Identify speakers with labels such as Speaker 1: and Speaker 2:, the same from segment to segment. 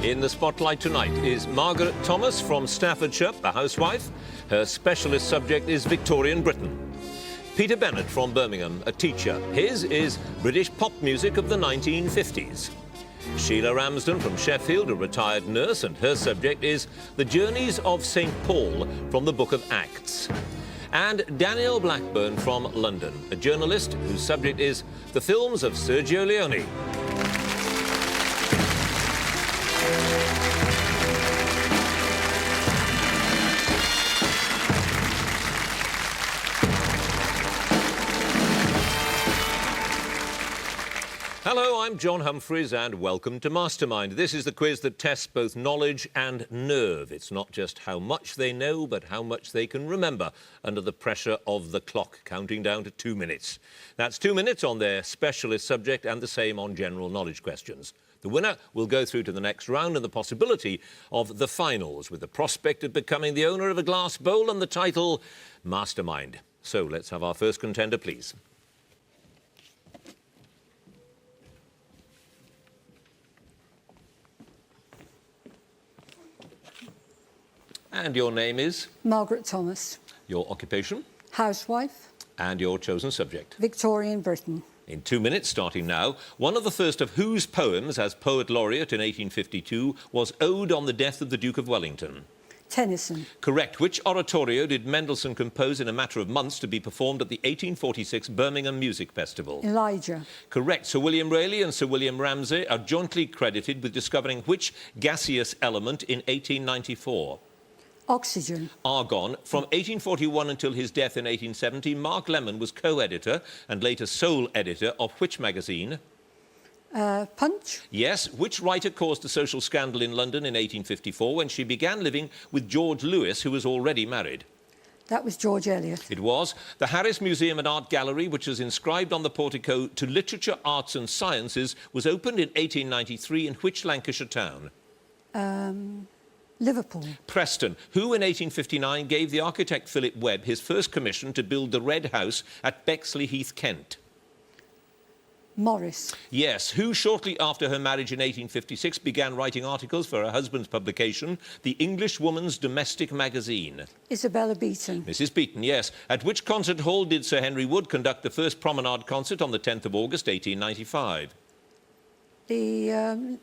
Speaker 1: In the spotlight tonight is Margaret Thomas from Staffordshire, a housewife. Her specialist subject is Victorian Britain. Peter Bennett from Birmingham, a teacher. His is British pop music of the 1950s. Sheila Ramsden from Sheffield, a retired nurse, and her subject is the journeys of St. Paul from the Book of Acts. And Daniel Blackburn from London, a journalist whose subject is the films of Sergio Leone. Hello, I'm John Humphreys and welcome to Mastermind. This is the quiz that tests both knowledge and nerve. It's not just how much they know, but how much they can remember under the pressure of the clock, counting down to 2 minutes. That's 2 minutes on their specialist subject and the same on general knowledge questions. The winner will go through to the next round and the possibility of the finals, with the prospect of becoming the owner of a glass bowl and the title Mastermind. So let's have our first contender, please. And your name is?
Speaker 2: Margaret Thomas.
Speaker 1: Your occupation?
Speaker 2: Housewife.
Speaker 1: And your chosen subject?
Speaker 2: Victorian Britain.
Speaker 1: In 2 minutes, starting now, one of the first of whose poems as Poet Laureate in 1852 was Ode on the Death of the Duke of Wellington?
Speaker 2: Tennyson.
Speaker 1: Correct. Which oratorio did Mendelssohn compose in a matter of months to be performed at the 1846 Birmingham Music Festival?
Speaker 2: Elijah.
Speaker 1: Correct. Sir William Rayleigh and Sir William Ramsay are jointly credited with discovering which gaseous element in 1894?
Speaker 2: Oxygen.
Speaker 1: Argon. From 1841 until his death in 1870, Mark Lemon was co-editor and later sole editor of which magazine?
Speaker 2: Punch.
Speaker 1: Yes. Which writer caused a social scandal in London in 1854 when she began living with George Lewis, who was already married?
Speaker 2: That was George Eliot.
Speaker 1: It was. The Harris Museum and Art Gallery, which is inscribed on the portico to Literature, Arts and Sciences, was opened in 1893 in which Lancashire town?
Speaker 2: Liverpool.
Speaker 1: Preston, who in 1859 gave the architect Philip Webb his first commission to build the Red House at Bexley Heath, Kent?
Speaker 2: Morris.
Speaker 1: Yes. Who shortly after her marriage in 1856 began writing articles for her husband's publication, the English Woman's Domestic Magazine?
Speaker 2: Isabella Beeton.
Speaker 1: Mrs. Beeton, yes. At which concert hall did Sir Henry Wood conduct the first promenade concert on the 10th of August 1895?
Speaker 2: The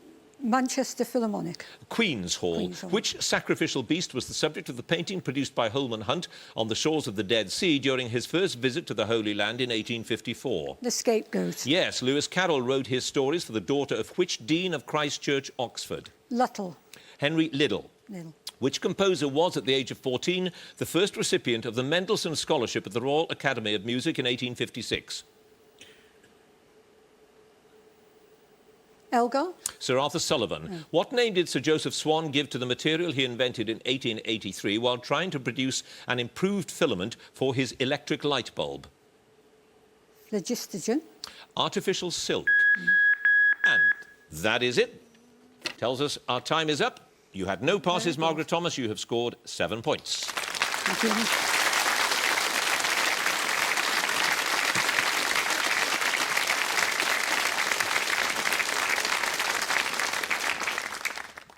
Speaker 2: Manchester Philharmonic.
Speaker 1: Queen's Hall. Which sacrificial beast was the subject of the painting produced by Holman Hunt on the shores of the Dead Sea during his first visit to the Holy Land in 1854?
Speaker 2: The Scapegoat.
Speaker 1: Yes. Lewis Carroll wrote his stories for the daughter of which Dean of Christ Church, Oxford?
Speaker 2: Luttle.
Speaker 1: Henry Liddell.
Speaker 2: Liddell.
Speaker 1: Which composer was, at the age of 14, the first recipient of the Mendelssohn Scholarship at the Royal Academy of Music in 1856?
Speaker 2: Elgar.
Speaker 1: Sir Arthur Sullivan.
Speaker 2: Oh.
Speaker 1: What name did Sir Joseph Swan give to the material he invented in 1883 while trying to produce an improved filament for his electric light bulb?
Speaker 2: Phlogistogen.
Speaker 1: Artificial silk. And that is it. Tells us our time is up. You had no passes, Margaret Thomas. You have scored 7 points.
Speaker 2: Thank you.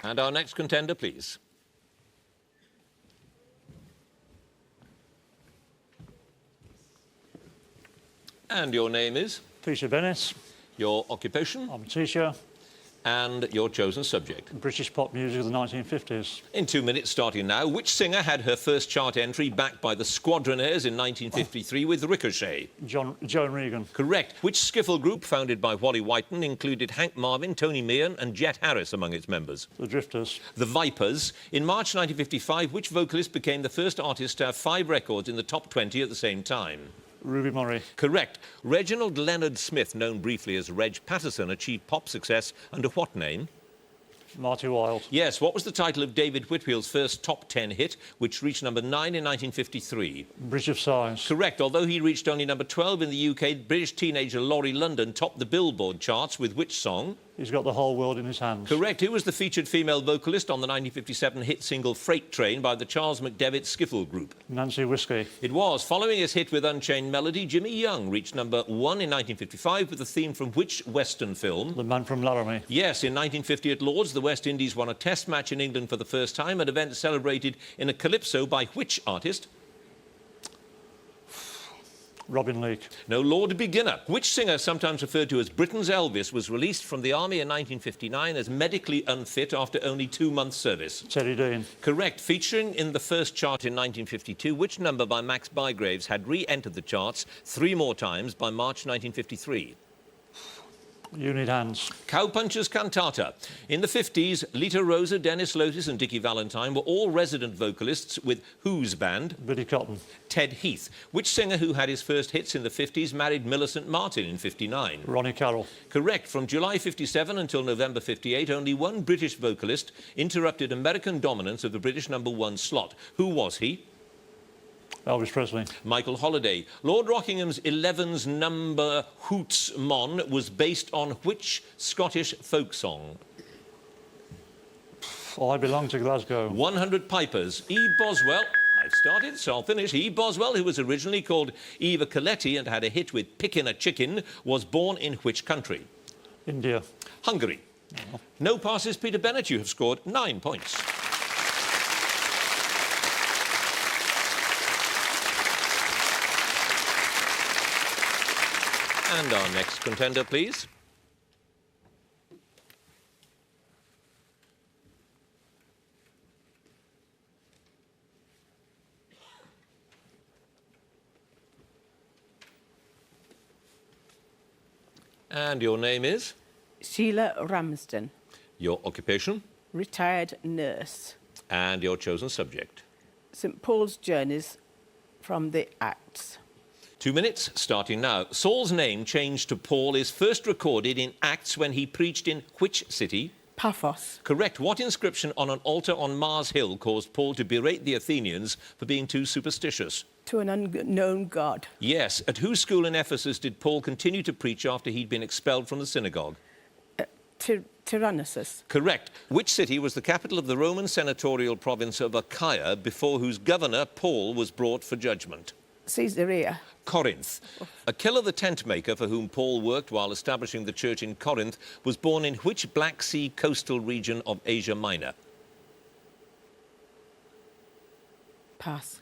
Speaker 1: And our next contender, please. And your name is?
Speaker 3: Peter Bennett.
Speaker 1: Your occupation?
Speaker 3: I'm a teacher.
Speaker 1: And your chosen subject?
Speaker 3: British pop music of the 1950s.
Speaker 1: In 2 minutes, starting now, which singer had her first chart entry backed by the Squadronaires in 1953 with Ricochet?
Speaker 3: Joan Regan.
Speaker 1: Correct. Which skiffle group, founded by Wally Whiten, included Hank Marvin, Tony Meehan and Jet Harris among its members?
Speaker 3: The Drifters.
Speaker 1: The Vipers. In March 1955, which vocalist became the first artist to have 5 records in the top 20 at the same time?
Speaker 3: Ruby Murray.
Speaker 1: Correct. Reginald Leonard Smith, known briefly as Reg Patterson, achieved pop success under what name?
Speaker 3: Marty Wilde.
Speaker 1: Yes. What was the title of David Whitfield's first top 10 hit, which reached number 9 in 1953?
Speaker 3: Bridge of Sighs.
Speaker 1: Correct. Although he reached only number 12 in the UK, British teenager Laurie London topped the Billboard charts with which song?
Speaker 3: He's got the whole world in his hands.
Speaker 1: Correct. Who was the featured female vocalist on the 1957 hit single Freight Train by the Charles McDevitt Skiffle Group?
Speaker 3: Nancy Whiskey.
Speaker 1: It was. Following his hit with Unchained Melody, Jimmy Young reached number 1 in 1955 with the theme from which Western film?
Speaker 3: The Man from Laramie.
Speaker 1: Yes, in 1950 at Lord's, the West Indies won a test match in England for the first time, an event celebrated in a calypso by which artist?
Speaker 3: Robin Leake.
Speaker 1: No, Lord Beginner. Which singer, sometimes referred to as Britain's Elvis, was released from the army in 1959 as medically unfit after only 2 months' service?
Speaker 3: Teddy Dean.
Speaker 1: Correct. Featuring in the first chart in 1952, which number by Max Bygraves had re-entered the charts 3 more times by March 1953?
Speaker 3: You Need Hands.
Speaker 1: Cowpunchers Cantata. In the 50s, Lita Rosa, Dennis Lotis and Dickie Valentine were all resident vocalists with whose band?
Speaker 3: Billy Cotton.
Speaker 1: Ted Heath. Which singer who had his first hits in the 50s married Millicent Martin in 59?
Speaker 3: Ronnie Carroll.
Speaker 1: Correct. From July 57 until November 58, only one British vocalist interrupted American dominance of the British #1 slot. Who was he?
Speaker 3: Elvis Presley.
Speaker 1: Michael Holliday. Lord Rockingham's 11's number Hoots Mon was based on which Scottish folk song?
Speaker 3: I Belong to Glasgow.
Speaker 1: 100 Pipers. E. Boswell. I've started, so I'll finish. E. Boswell, who was originally called Eva Coletti and had a hit with Pickin' a Chicken, was born in which country?
Speaker 3: India.
Speaker 1: Hungary. No passes, Peter Bennett. You have scored 9 points. And our next contender, please. And your name is?
Speaker 4: Sheila Ramsden,
Speaker 1: Your occupation?
Speaker 4: retired nurse.
Speaker 1: And your chosen subject?
Speaker 4: St Paul's Journeys from the Acts.
Speaker 1: 2 minutes, starting now. Saul's name changed to Paul is first recorded in Acts when he preached in which city?
Speaker 4: Paphos.
Speaker 1: Correct. What inscription on an altar on Mars Hill caused Paul to berate the Athenians for being too superstitious?
Speaker 4: To an unknown God.
Speaker 1: Yes. At whose school in Ephesus did Paul continue to preach after he'd been expelled from the synagogue?
Speaker 4: Tyrannosus.
Speaker 1: Correct. Which city was the capital of the Roman senatorial province of Achaia, before whose governor Paul was brought for judgment?
Speaker 4: Caesarea.
Speaker 1: Corinth. Aquila the tent maker, for whom Paul worked while establishing the church in Corinth, was born in which Black Sea coastal region of Asia Minor?
Speaker 4: Pass.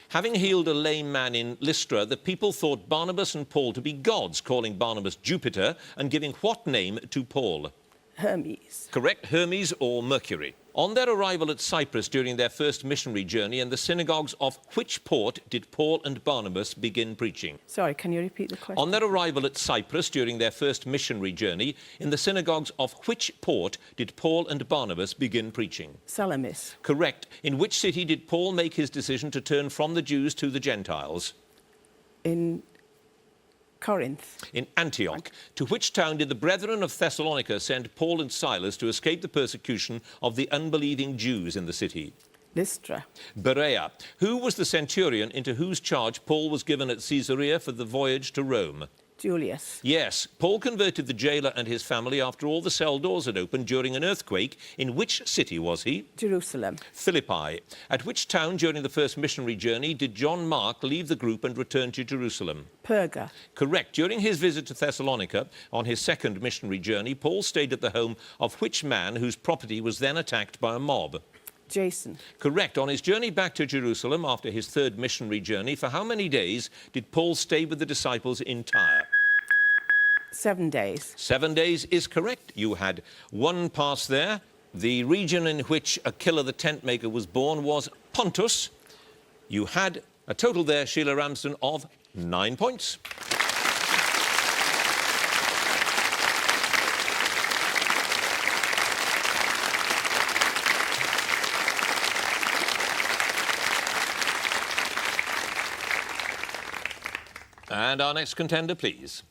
Speaker 1: Having healed a lame man in Lystra, the people thought Barnabas and Paul to be gods, calling Barnabas Jupiter and giving what name to Paul?
Speaker 4: Hermes.
Speaker 1: Correct. Hermes or Mercury. On their arrival at Cyprus during their first missionary journey, in the synagogues of which port did Paul and Barnabas begin preaching?
Speaker 4: Sorry, can you repeat the question?
Speaker 1: On their arrival at Cyprus during their first missionary journey, in the synagogues of which port did Paul and Barnabas begin preaching?
Speaker 4: Salamis.
Speaker 1: Correct. In which city did Paul make his decision to turn from the Jews to the Gentiles?
Speaker 4: In Corinth.
Speaker 1: In Antioch. To which town did the brethren of Thessalonica send Paul and Silas to escape the persecution of the unbelieving Jews in the city?
Speaker 4: Lystra.
Speaker 1: Berea. Who was the centurion into whose charge Paul was given at Caesarea for the voyage to Rome?
Speaker 4: Julius.
Speaker 1: Yes. Paul converted the jailer and his family after all the cell doors had opened during an earthquake. In which city was he?
Speaker 4: Jerusalem.
Speaker 1: Philippi. At which town during the first missionary journey did John Mark leave the group and return to Jerusalem?
Speaker 4: Perga.
Speaker 1: Correct. During his visit to Thessalonica, on his second missionary journey, Paul stayed at the home of which man whose property was then attacked by a mob?
Speaker 4: Jason.
Speaker 1: Correct. On his journey back to Jerusalem after his third missionary journey, for how many days did Paul stay with the disciples in Tyre?
Speaker 4: 7 days.
Speaker 1: 7 days is correct. You had 1 pass there. The region in which Aquila the tent maker was born was Pontus. You had a total there, Sheila Ramsden, of 9 points. And our next contender, please.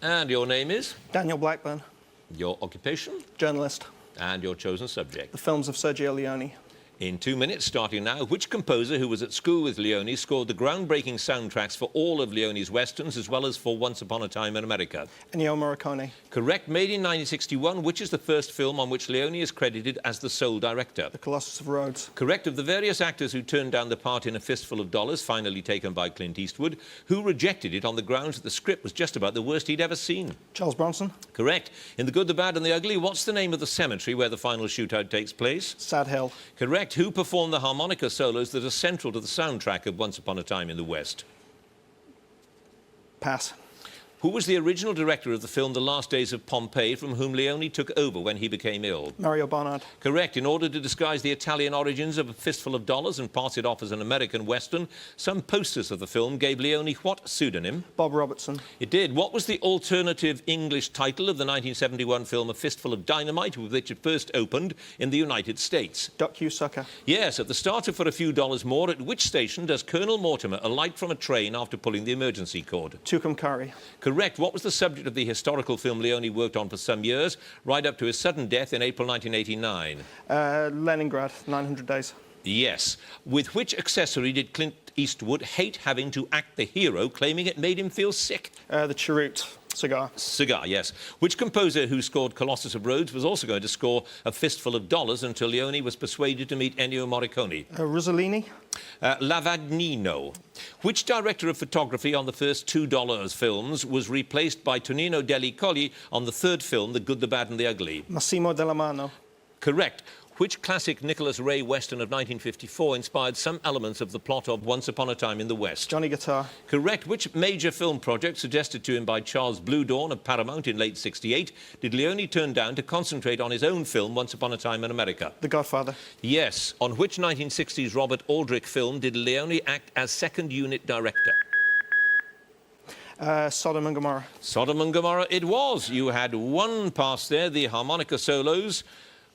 Speaker 1: And your name is?
Speaker 5: Daniel Blackburn,
Speaker 1: Your occupation?
Speaker 5: journalist.
Speaker 1: And your chosen subject?
Speaker 5: The films of Sergio Leone.
Speaker 1: In 2 minutes, starting now, which composer who was at school with Leone scored the groundbreaking soundtracks for all of Leone's westerns as well as for Once Upon a Time in America?
Speaker 5: Ennio Morricone.
Speaker 1: Correct. Made in 1961, which is the first film on which Leone is credited as the sole director?
Speaker 5: The Colossus of Rhodes.
Speaker 1: Correct. Of the various actors who turned down the part in A Fistful of Dollars, finally taken by Clint Eastwood, who rejected it on the grounds that the script was just about the worst he'd ever seen?
Speaker 5: Charles Bronson.
Speaker 1: Correct. In The Good, the Bad and the Ugly, what's the name of the cemetery where the final shootout takes place?
Speaker 5: Sad Hill.
Speaker 1: Correct. Who performed the harmonica solos that are central to the soundtrack of Once Upon a Time in the West?
Speaker 5: Pass.
Speaker 1: Who was the original director of the film The Last Days of Pompeii, from whom Leone took over when he became ill?
Speaker 5: Mario Barnard.
Speaker 1: Correct. In order to disguise the Italian origins of A Fistful of Dollars and pass it off as an American Western, some posters of the film gave Leone what pseudonym?
Speaker 5: Bob Robertson.
Speaker 1: It did. What was the alternative English title of the 1971 film A Fistful of Dynamite, with which it first opened in the United States?
Speaker 5: Duck You Sucker.
Speaker 1: Yes, at the start of For a Few Dollars More, at which station does Colonel Mortimer alight from a train after pulling the emergency cord?
Speaker 5: Tucumcari.
Speaker 1: Correct. What was the subject of the historical film Leone worked on for some years, right up to his sudden death in April 1989?
Speaker 5: Leningrad. 900 Days.
Speaker 1: Yes. With which accessory did Clint Eastwood hate having to act the hero, claiming it made him feel sick?
Speaker 5: The Cheroot. Cigar.
Speaker 1: Cigar, yes. Which composer who scored Colossus of Rhodes was also going to score A Fistful of Dollars until Leone was persuaded to meet Ennio Morricone?
Speaker 5: Rossellini.
Speaker 1: Lavagnino. Which director of photography on the first $2 films was replaced by Tonino Delli Colli on the third film, The Good, the Bad and the Ugly?
Speaker 5: Massimo Dellamano.
Speaker 1: Correct. Which classic Nicholas Ray Western of 1954 inspired some elements of the plot of Once Upon a Time in the West?
Speaker 5: Johnny Guitar.
Speaker 1: Correct. Which major film project suggested to him by Charles Bluedorn of Paramount in late '68 did Leone turn down to concentrate on his own film Once Upon a Time in America?
Speaker 5: The Godfather.
Speaker 1: Yes. On which 1960s Robert Aldrich film did Leone act as second unit director?
Speaker 5: Sodom and Gomorrah.
Speaker 1: Sodom and Gomorrah it was. You had one pass there. The harmonica solos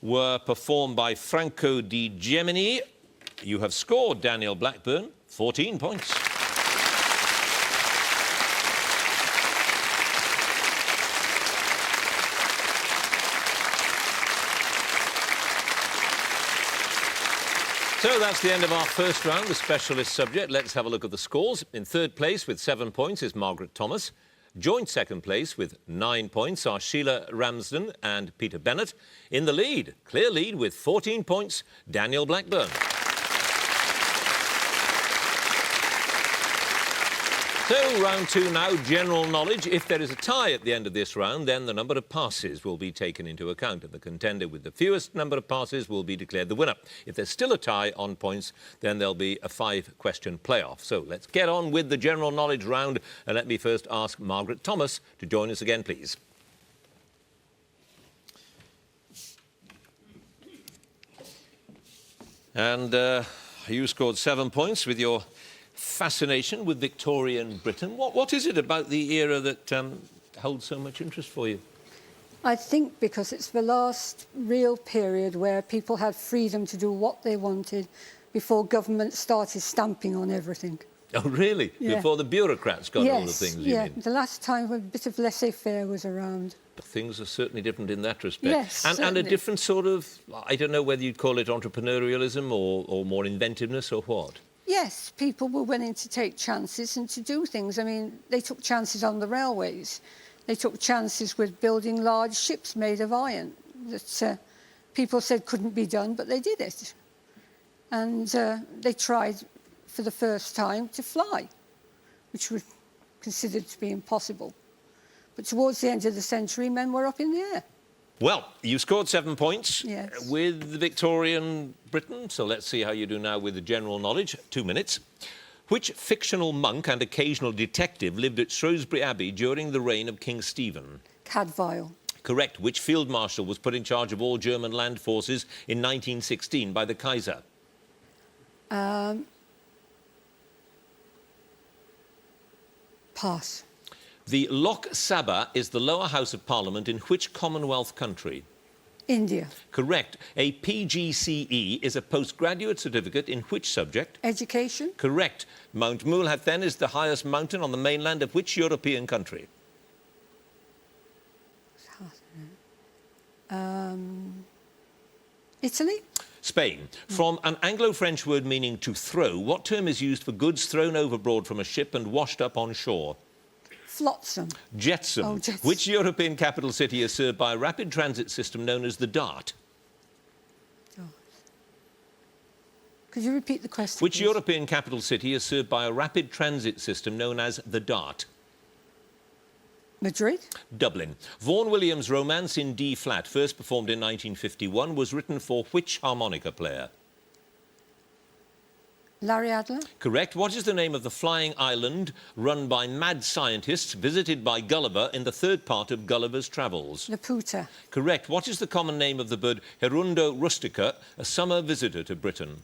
Speaker 1: were performed by Franco Di Gemini. You have scored, Daniel Blackburn, 14 points. So that's the end of our first round, the specialist subject. Let's have a look at the scores. In third place with 7 points is Margaret Thomas. Joint second place with 9 points are Sheila Ramsden and Peter Bennett. In the lead, clear lead with 14 points, Daniel Blackburn. So, round two now, general knowledge. If there is a tie at the end of this round, then the number of passes will be taken into account, and the contender with the fewest number of passes will be declared the winner. If there's still a tie on points, then there'll be a 5-question playoff. So let's get on with the general knowledge round, and let me first ask Margaret Thomas to join us again, please. And you scored 7 points with your fascination with Victorian Britain. What is it about the era that holds so much interest for you?
Speaker 2: I think because it's the last real period where people had freedom to do what they wanted before government started stamping on everything.
Speaker 1: Oh, really?
Speaker 2: Yeah.
Speaker 1: Before the bureaucrats got all the things, you mean?
Speaker 2: The last time a bit of laissez-faire was around.
Speaker 1: Things are certainly different in that respect.
Speaker 2: Yes,
Speaker 1: and a different sort of, I don't know whether you'd call it entrepreneurialism or more inventiveness or what.
Speaker 2: Yes, people were willing to take chances and to do things. I mean, they took chances on the railways. They took chances with building large ships made of iron that people said couldn't be done, but they did it. And they tried for the first time to fly, which was considered to be impossible. But towards the end of the century, men were up in the air.
Speaker 1: Well, you scored 7 points
Speaker 2: Yes.
Speaker 1: with Victorian Britain, so let's see how you do now with the general knowledge. 2 minutes. Which fictional monk and occasional detective lived at Shrewsbury Abbey during the reign of King Stephen?
Speaker 2: Cadfael.
Speaker 1: Correct. Which field marshal was put in charge of all German land forces in 1916 by the Kaiser?
Speaker 2: Pass.
Speaker 1: The Lok Sabha is the lower house of parliament in which Commonwealth country?
Speaker 2: India.
Speaker 1: Correct. A PGCE is a postgraduate certificate in which subject?
Speaker 2: Education.
Speaker 1: Correct. Mount Mulhathen is the highest mountain on the mainland of which European country?
Speaker 2: Italy.
Speaker 1: Spain. From an Anglo-French word meaning to throw, what term is used for goods thrown overboard from a ship and washed up on shore?
Speaker 2: Flotsam.
Speaker 1: Jetsam.
Speaker 2: Oh, jetsam.
Speaker 1: Which European capital city is served by a rapid transit system known as the DART?
Speaker 2: Could you repeat the question?
Speaker 1: Which
Speaker 2: please?
Speaker 1: European capital city is served by a rapid transit system known as the DART?
Speaker 2: Madrid.
Speaker 1: Dublin. Vaughan Williams' Romance in D-flat, first performed in 1951, was written for which harmonica player?
Speaker 2: Larry Adler.
Speaker 1: Correct. What is the name of the flying island run by mad scientists visited by Gulliver in the third part of Gulliver's Travels?
Speaker 2: Laputa.
Speaker 1: Correct. What is the common name of the bird Hirundo rustica, a summer visitor to Britain?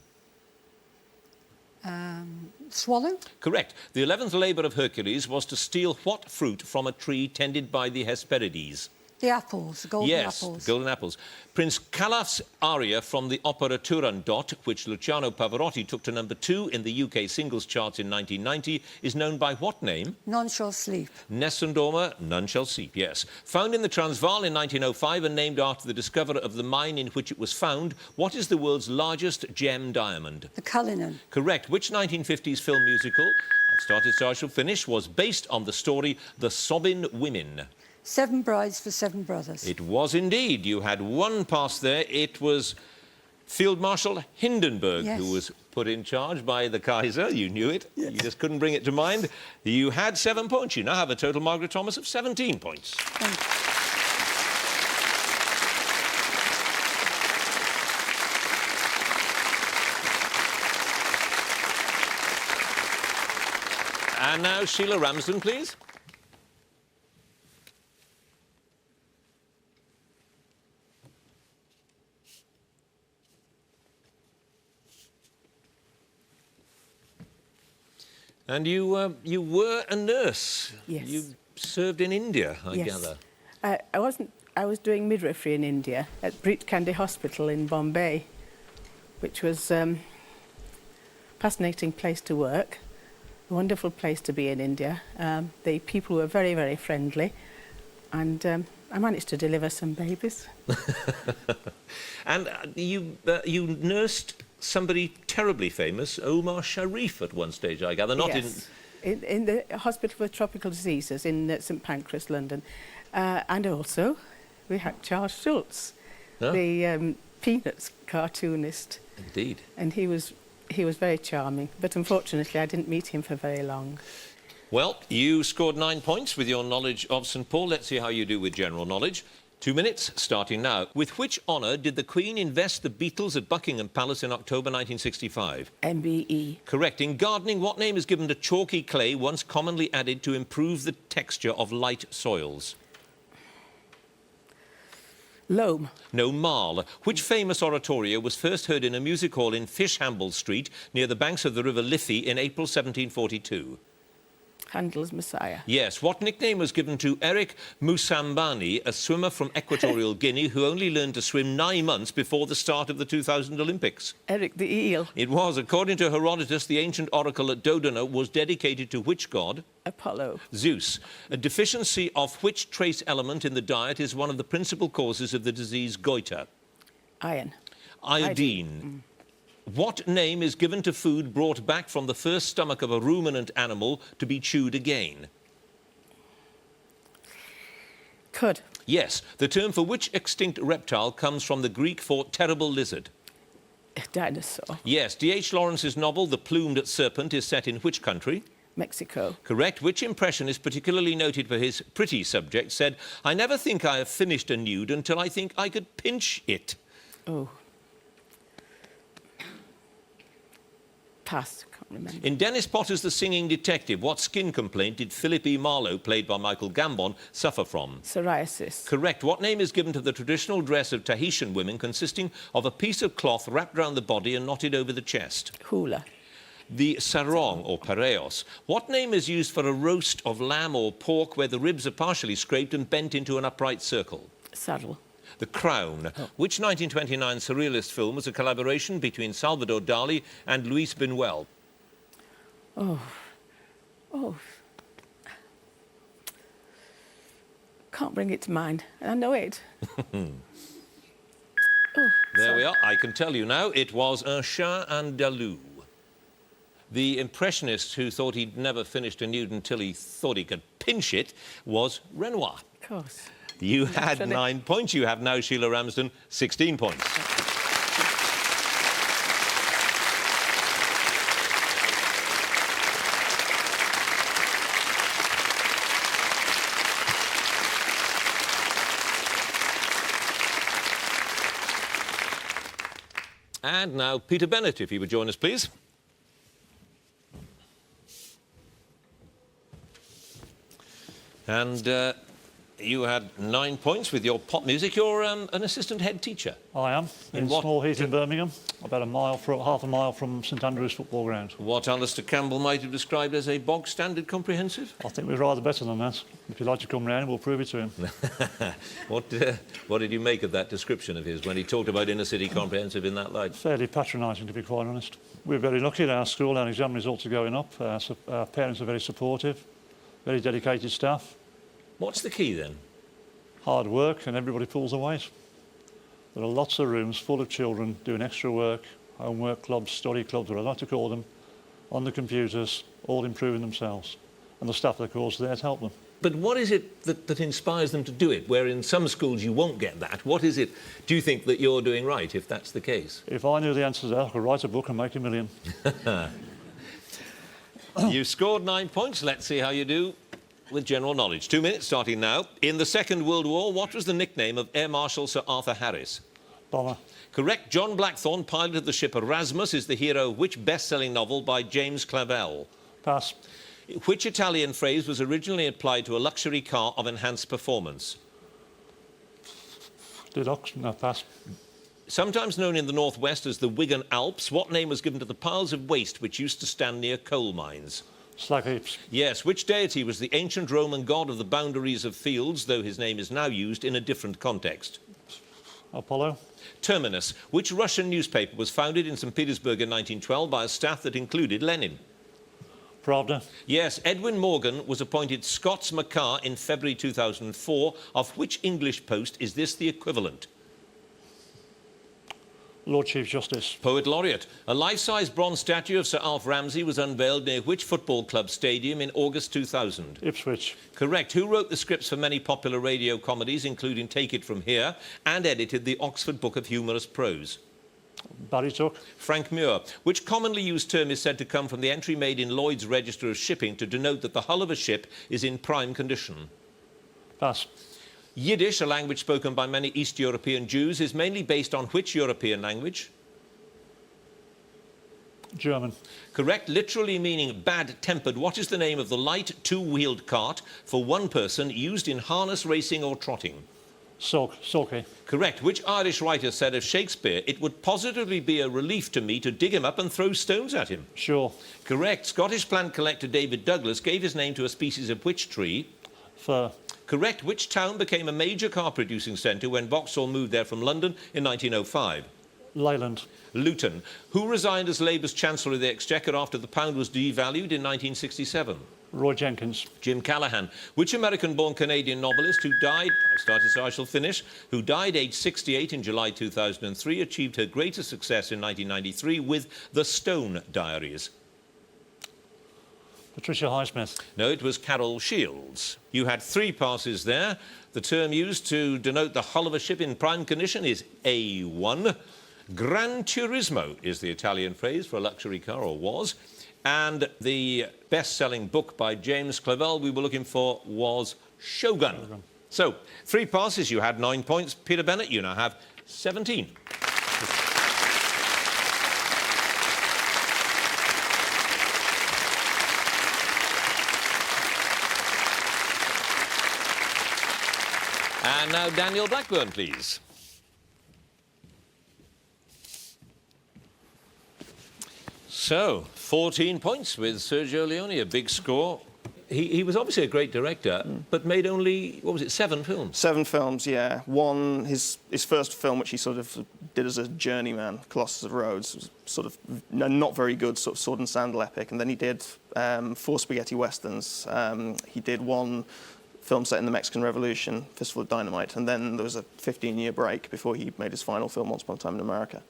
Speaker 2: Swallow.
Speaker 1: Correct. The 11th labour of Hercules was to steal what fruit from a tree tended by the Hesperides?
Speaker 2: The apples. The golden
Speaker 1: Yes,
Speaker 2: apples.
Speaker 1: golden apples. Prince Calaf's aria from the opera Turandot, which Luciano Pavarotti took to #2 in the UK singles charts in 1990, is known by what name?
Speaker 2: None shall sleep.
Speaker 1: Nessun Dorma, none shall sleep, yes. Found in the Transvaal in 1905 and named after the discoverer of the mine in which it was found, what is the world's largest gem diamond?
Speaker 2: The Cullinan.
Speaker 1: Correct. Which 1950s film musical, I've started so I shall finish, was based on the story The Sobbin' Women?
Speaker 2: 7 Brides for 7 Brothers.
Speaker 1: It was indeed. You had one pass there. It was Field Marshal Hindenburg
Speaker 2: Yes.
Speaker 1: who was put in charge by the Kaiser. You knew it. Yes. You just couldn't bring it to mind. You had 7 points. You now have a total, Margaret Thomas, of 17 points. And now Sheila Ramsden, please. And you were a nurse.
Speaker 4: Yes.
Speaker 1: You served in India, I
Speaker 4: Yes.
Speaker 1: gather.
Speaker 4: I wasn't. I was doing midwifery in India at Breach Candy Hospital in Bombay, which was a fascinating place to work, a wonderful place to be in India. The people were very, very friendly, and I managed to deliver some babies.
Speaker 1: And you nursed somebody terribly famous, Omar Sharif, at one stage, I gather. Not
Speaker 4: Yes. In the Hospital for Tropical Diseases in St Pancras, London. And also, we had Charles Schulz,
Speaker 1: Oh.
Speaker 4: the Peanuts cartoonist.
Speaker 1: Indeed.
Speaker 4: And he was very charming, but unfortunately I didn't meet him for very long.
Speaker 1: Well, you scored 9 points with your knowledge of St Paul. Let's see how you do with general knowledge. 2 minutes, starting now. With which honour did the Queen invest the Beatles at Buckingham Palace in October 1965?
Speaker 4: MBE.
Speaker 1: Correct. In gardening, what name is given to chalky clay once commonly added to improve the texture of light soils?
Speaker 4: Loam.
Speaker 1: No, marl. Which famous oratorio was first heard in a music hall in Fishamble Street near the banks of the River Liffey in April 1742?
Speaker 4: Handel's Messiah.
Speaker 1: Yes. What nickname was given to Eric Musambani, a swimmer from Equatorial Guinea who only learned to swim 9 months before the start of the 2000 Olympics?
Speaker 4: Eric the Eel.
Speaker 1: It was. According to Herodotus, the ancient oracle at Dodona was dedicated to which god?
Speaker 4: Apollo.
Speaker 1: Zeus. A deficiency of which trace element in the diet is one of the principal causes of the disease goiter?
Speaker 4: Iron.
Speaker 1: Iodine. What name is given to food brought back from the first stomach of a ruminant animal to be chewed again?
Speaker 4: Cud.
Speaker 1: Yes. The term for which extinct reptile comes from the Greek for terrible lizard?
Speaker 4: Dinosaur.
Speaker 1: Yes. D.H. Lawrence's novel The Plumed Serpent is set in which country?
Speaker 4: Mexico.
Speaker 1: Correct. Which impressionist, particularly noted for his pretty subject, said, "I never think I have finished a nude until I think I could pinch it"?
Speaker 4: Oh. Pass. Can't remember.
Speaker 1: In Dennis Potter's The Singing Detective, what skin complaint did Philip E. Marlowe, played by Michael Gambon, suffer from?
Speaker 4: Psoriasis.
Speaker 1: Correct. What name is given to the traditional dress of Tahitian women consisting of a piece of cloth wrapped round the body and knotted over the chest?
Speaker 4: Hula.
Speaker 1: The sarong, or pareos. What name is used for a roast of lamb or pork where the ribs are partially scraped and bent into an upright circle?
Speaker 4: Saddle.
Speaker 1: The Crown. Which 1929 surrealist film was a collaboration between Salvador Dali and Luis Buñuel?
Speaker 4: Oh. Can't bring it to mind. I know it.
Speaker 1: There we are. I can tell you now, it was Un Chien Andalou. The impressionist who thought he'd never finished a nude until he thought he could pinch it was Renoir.
Speaker 4: Of course.
Speaker 1: You had
Speaker 4: Naturally.
Speaker 1: 9 points. You have now, Sheila Ramsden, 16 points. And now, Peter Bennett, if you would join us, please. And you had 9 points with your pop music. You're an assistant head teacher.
Speaker 3: I am. In
Speaker 1: what-
Speaker 3: Small Heath in Birmingham, about half a mile from St Andrew's football ground.
Speaker 1: What Alistair Campbell might have described as a bog standard comprehensive.
Speaker 3: I think we're rather better than that. If you'd like to come round, we'll prove it to him.
Speaker 1: What did you make of that description of his when he talked about inner city comprehensive in that light?
Speaker 3: Fairly patronising, to be quite honest. We're very lucky at our school. Our exam results are going up. Our parents are very supportive, very dedicated staff.
Speaker 1: What's the key then?
Speaker 3: Hard work, and everybody pulls their weight. There are lots of rooms full of children doing extra work, homework clubs, study clubs, what I like to call them, on the computers, all improving themselves. And the staff, of course, are there to help them.
Speaker 1: But what is it that inspires them to do it, where in some schools you won't get that? What is it, do you think, that you're doing right, if that's the case?
Speaker 3: If I knew the answers there, I could write a book and make $1 million.
Speaker 1: You scored 9 points. Let's see how you do with general knowledge. 2 minutes starting now. In the Second World War, what was the nickname of Air Marshal Sir Arthur Harris?
Speaker 3: Bomber.
Speaker 1: Correct. John Blackthorne, pilot of the ship Erasmus, is the hero of which best-selling novel by James Clavell?
Speaker 3: Pass.
Speaker 1: Which Italian phrase was originally applied to a luxury car of enhanced performance?
Speaker 3: Deduct. No, pass.
Speaker 1: Sometimes known in the northwest as the Wigan Alps, what name was given to the piles of waste which used to stand near coal mines?
Speaker 3: Slag heaps.
Speaker 1: Yes. Which deity was the ancient Roman god of the boundaries of fields, though his name is now used in a different context?
Speaker 3: Apollo.
Speaker 1: Terminus. Which Russian newspaper was founded in St. Petersburg in 1912 by a staff that included Lenin?
Speaker 3: Pravda.
Speaker 1: Yes. Edwin Morgan was appointed Scots Macar in February 2004. Of which English post is this the equivalent?
Speaker 3: Lord Chief Justice.
Speaker 1: Poet Laureate. A life-size bronze statue of Sir Alf Ramsey was unveiled near which football club stadium in August 2000?
Speaker 3: Ipswich.
Speaker 1: Correct. Who wrote the scripts for many popular radio comedies, including Take It From Here, and edited the Oxford Book of Humorous Prose?
Speaker 3: Barry Took.
Speaker 1: Frank Muir. Which commonly used term is said to come from the entry made in Lloyd's Register of Shipping to denote that the hull of a ship is in prime condition?
Speaker 3: Pass.
Speaker 1: Yiddish, a language spoken by many East European Jews, is mainly based on which European language?
Speaker 3: German.
Speaker 1: Correct. Literally meaning bad-tempered, what is the name of the light two-wheeled cart for one person used in harness racing or trotting?
Speaker 3: Sulky.
Speaker 1: Correct. Which Irish writer said of Shakespeare, it would positively be a relief to me to dig him up and throw stones at him?
Speaker 3: Sure.
Speaker 1: Correct. Scottish plant collector David Douglas gave his name to a species of which tree?
Speaker 3: Fir.
Speaker 1: Correct. Which town became a major car-producing centre when Vauxhall moved there from London in 1905?
Speaker 3: Leyland.
Speaker 1: Luton. Who resigned as Labour's Chancellor of the Exchequer after the pound was devalued in 1967?
Speaker 3: Roy Jenkins.
Speaker 1: Jim Callaghan. Which American-born Canadian novelist who died, I started so I shall finish, who died aged 68 in July 2003, achieved her greatest success in 1993 with The Stone Diaries?
Speaker 3: Patricia Highsmith.
Speaker 1: No, it was Carol Shields. You had 3 passes there. The term used to denote the hull of a ship in prime condition is A1. Gran Turismo is the Italian phrase for a luxury car, or was. And the best-selling book by James Clavell we were looking for was Shogun. So, 3 passes, you had 9 points. Peter Bennett, you now have 17. And now Daniel Blackburn, please. So, 14 points with Sergio Leone, a big score. He was obviously a great director, but made only, what was it, 7 films?
Speaker 5: 7 films, yeah. One, his first film, which he sort of did as a journeyman, Colossus of Rhodes, was sort of not very good, sort of sword and sandal epic. And then he did 4 spaghetti westerns. He did one film set in the Mexican Revolution, Fistful of Dynamite, and then there was a 15-year break before he made his final film, Once Upon a Time in America.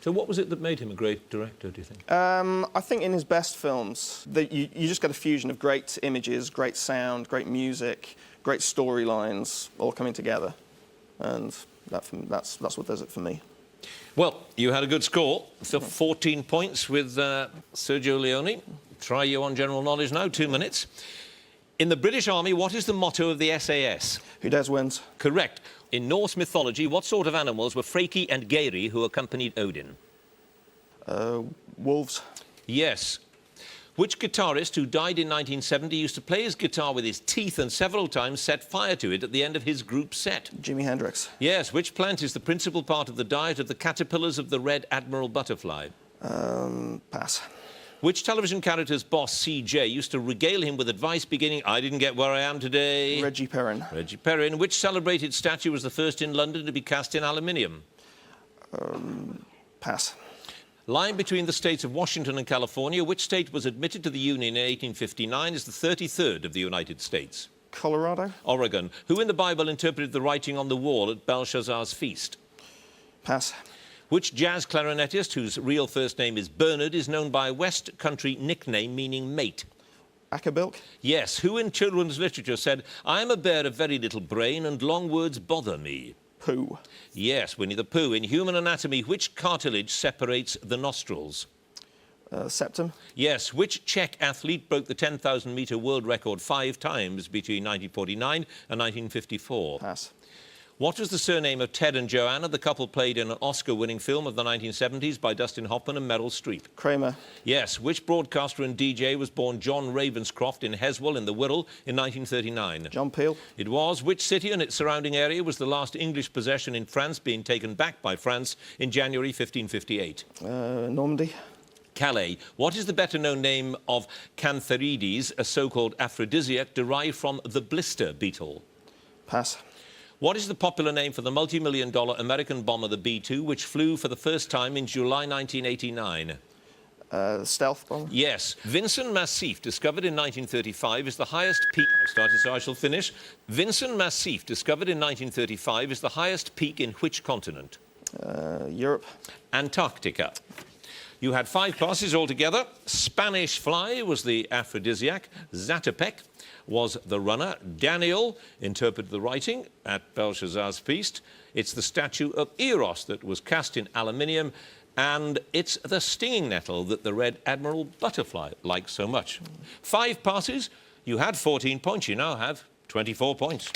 Speaker 1: So what was it that made him a great director, do you think?
Speaker 5: I think in his best films, you just get a fusion of great images, great sound, great music, great storylines, all coming together. And that's what does it for me.
Speaker 1: Well, you had a good score, so 14 points with Sergio Leone. Try you on general knowledge now, 2 minutes. In the British Army, what is the motto of the SAS?
Speaker 5: Who dares wins?
Speaker 1: Correct. In Norse mythology, what sort of animals were Freki and Geiri who accompanied Odin?
Speaker 5: Wolves.
Speaker 1: Yes. Which guitarist who died in 1970 used to play his guitar with his teeth and several times set fire to it at the end of his group set?
Speaker 5: Jimi Hendrix.
Speaker 1: Yes. Which plant is the principal part of the diet of the caterpillars of the red admiral butterfly?
Speaker 5: Pass.
Speaker 1: Which television character's boss, CJ, used to regale him with advice beginning, I didn't get where I am today?
Speaker 5: Reggie Perrin.
Speaker 1: Reggie Perrin. Which celebrated statue was the first in London to be cast in aluminium?
Speaker 5: Pass.
Speaker 1: Lying between the states of Washington and California, which state was admitted to the Union in 1859 as the 33rd of the United States?
Speaker 5: Colorado.
Speaker 1: Oregon. Who in the Bible interpreted the writing on the wall at Belshazzar's feast?
Speaker 5: Pass.
Speaker 1: Which jazz clarinetist, whose real first name is Bernard, is known by a West Country nickname meaning mate?
Speaker 5: Ackerbilk.
Speaker 1: Yes. Who in children's literature said, I am a bear of very little brain and long words bother me?
Speaker 5: Pooh.
Speaker 1: Yes, Winnie the Pooh. In human anatomy, which cartilage separates the nostrils?
Speaker 5: Septum.
Speaker 1: Yes. Which Czech athlete broke the 10,000-metre world record 5 times between 1949 and 1954?
Speaker 5: Pass.
Speaker 1: What was the surname of Ted and Joanna, the couple played in an Oscar-winning film of the 1970s by Dustin Hoffman and Meryl Streep?
Speaker 5: Kramer.
Speaker 1: Yes. Which broadcaster and DJ was born John Ravenscroft in Heswell in the Wirral in 1939?
Speaker 5: John Peel.
Speaker 1: It was. Which city and its surrounding area was the last English possession in France being taken back by France in January 1558?
Speaker 5: Normandy.
Speaker 1: Calais. What is the better-known name of Cantharides, a so-called aphrodisiac derived from the blister beetle?
Speaker 5: Pass.
Speaker 1: What is the popular name for the multi-million-dollar American bomber, the B-2, which flew for the first time in July 1989?
Speaker 5: Stealth bomber.
Speaker 1: Yes. Vincent Massif, discovered in 1935, is the highest peak... I started, so I shall finish. Vincent Massif, discovered in 1935, is the highest peak in which continent?
Speaker 5: Europe.
Speaker 1: Antarctica. You had 5 passes altogether. Spanish Fly was the aphrodisiac. Zatopek was the runner. Daniel interpreted the writing at Belshazzar's feast. It's the statue of Eros that was cast in aluminium, and it's the stinging nettle that the red admiral butterfly likes so much. 5 passes. You had 14 points. You now have 24 points.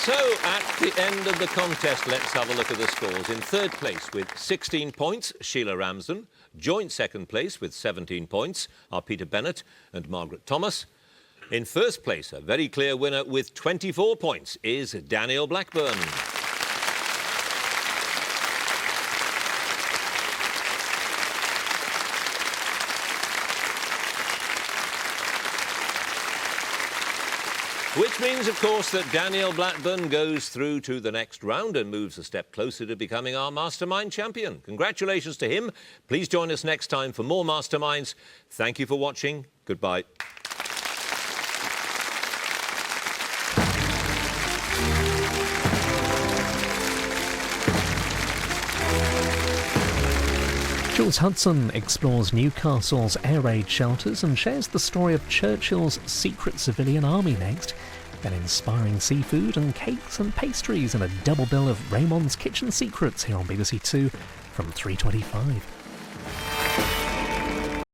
Speaker 1: So, at the end of the contest, let's have a look at the scores. In 3rd place with 16 points, Sheila Ramsden. Joint 2nd place with 17 points are Peter Bennett and Margaret Thomas. In 1st place, a very clear winner with 24 points is Daniel Blackburn. Which means, of course, that Daniel Blackburn goes through to the next round and moves a step closer to becoming our Mastermind champion. Congratulations to him. Please join us next time for more Masterminds. Thank you for watching. Goodbye.
Speaker 6: Jules Hudson explores Newcastle's air raid shelters and shares the story of Churchill's secret civilian army next. Then inspiring seafood and cakes and pastries and a double bill of Raymond's kitchen secrets here on BBC 2 from 3:25.